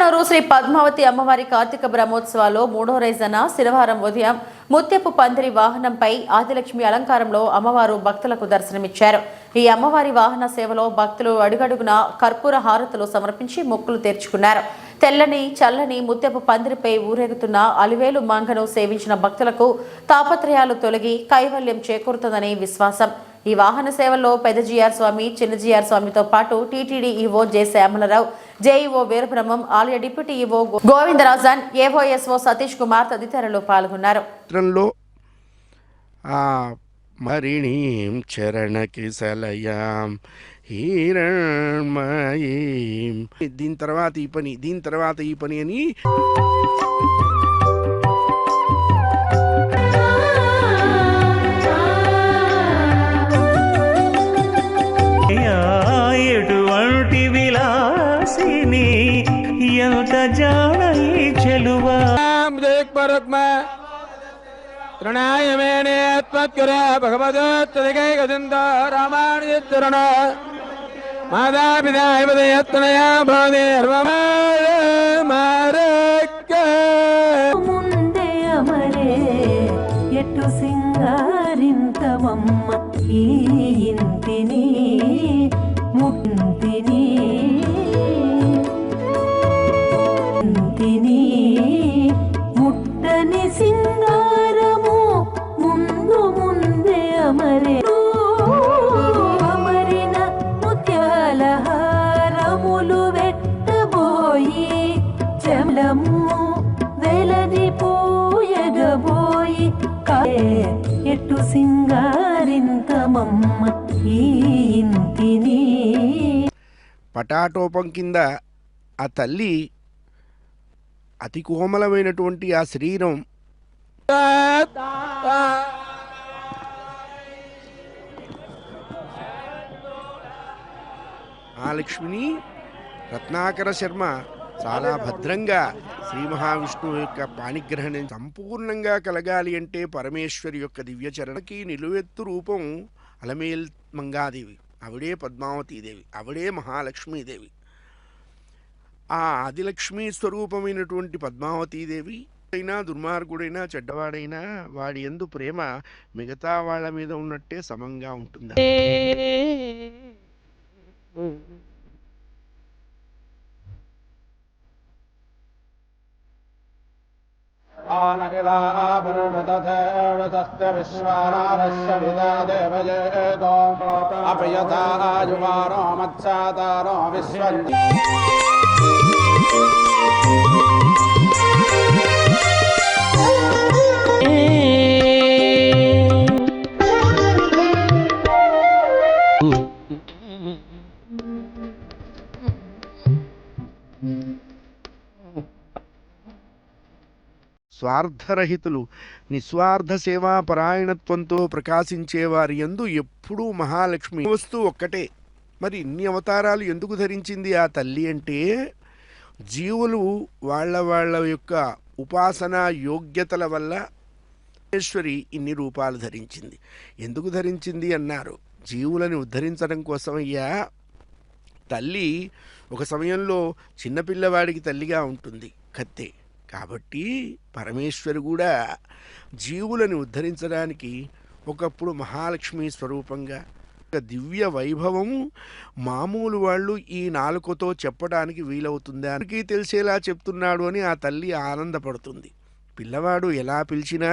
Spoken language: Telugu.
తిరుచానూరు శ్రీ పద్మావతి అమ్మవారి కార్తీక బ్రహ్మోత్సవాల్లో మూడో రోజైన శనివారం ఉదయం ముత్యపు పందిరి వాహనంపై ఆదిలక్ష్మి అలంకారంలో అమ్మవారు భక్తులకు దర్శనమిచ్చారు. ఈ అమ్మవారి వాహన సేవలో భక్తులు అడుగడుగున కర్పూర హారతులు సమర్పించి మొక్కులు తీర్చుకున్నారు. తెల్లని చల్లని ముత్యపు పందిరిపై ఊరేగుతున్న అలివేలు మంగను సేవించిన భక్తులకు తాపత్రయాలు తొలగి కైవల్యం చేకూరుతుందని విశ్వాసం. ఈ వాహన సేవల్లో పెద్ద జిఆర్ స్వామి, చిన్న జిఆర్ స్వామితో పాటు TTD EO J Syamala Rao, JEO Veerabrahmam, ఆలయ deputy EO Govindarajan, AOSO Satish Kumar తదితరులు పాల్గొన్నారు. మరిణీం చరణకిసలయాం హిరణ్మయీం దీని తర్వాత ఈ పని అని ఎటువంటి విలాసిని ఎంత జానై చెలువా తృణాయ మేనే త్వత్కర భగవదోత్తదికైకసింద రామానుజత్తరుణ మాతాపితాయ పదయత్తనయా భవదేర్వమారక్క ముందే అమరే ఎటు సింగారింతవమ్మ ఈ ఇంటిని ముట్టిని ఇంటిని ముట్టని సింగారము ముందు ముందే అమరే అమరిన ముత్యాల హారములు వెట్టబోయి చెమలము వెలది పూయగబోయి ఎటు సింగారింతమమ్మ ఈ ఇంటిని. పటాటోపం కింద ఆ తల్లి అతి కోమలమైనటువంటి ఆ శరీరం మహాలక్ష్మిని రత్నాకర శర్మ చాలా భద్రంగా శ్రీ మహావిష్ణువు యొక్క పాణిగ్రహణం సంపూర్ణంగా కలగాలి అంటే పరమేశ్వరి యొక్క దివ్యచరణకి నిలువెత్తు రూపం అలమేల్ మంగాదేవి, ఆవిడే పద్మావతీదేవి, ఆవిడే మహాలక్ష్మీదేవి. ఆ ఆదిలక్ష్మీ స్వరూపమైనటువంటి పద్మావతీదేవి అయినా దుర్మార్గుడైనా చెడ్డవాడైనా వాడి యందు ప్రేమ మిగతా వాళ్ళ మీద ఉన్నట్టే సమంగా ఉంటుంది. స్వార్థరహితులు, నిస్వార్థ సేవా పరాయణత్వంతో ప్రకాశించేవారి యందు ఎప్పుడూ మహాలక్ష్మి వస్తూ ఒక్కటే. మరి ఇన్ని అవతారాలు ఎందుకు ధరించింది ఆ తల్లి అంటే, జీవులు వాళ్ళ యొక్క ఉపాసనా యోగ్యతల వల్ల ఈశ్వరి ఇన్ని రూపాలు ధరించింది. ఎందుకు ధరించింది అన్నారు, జీవులని ఉద్ధరించడం కోసమయ్యా. తల్లి ఒక సమయంలో చిన్నపిల్లవాడికి తల్లిగా ఉంటుంది కత్తే. కాబట్టి పరమేశ్వరు కూడా జీవులను ఉద్ధరించడానికి ఒకప్పుడు మహాలక్ష్మి స్వరూపంగా దివ్య వైభవం మామూలు వాళ్ళు ఈ నాలుకతో చెప్పడానికి వీలవుతుందా అని తెలిసేలా చెప్తున్నాడు అని ఆ తల్లి ఆనందపడుతుంది. పిల్లవాడు ఎలా పిలిచినా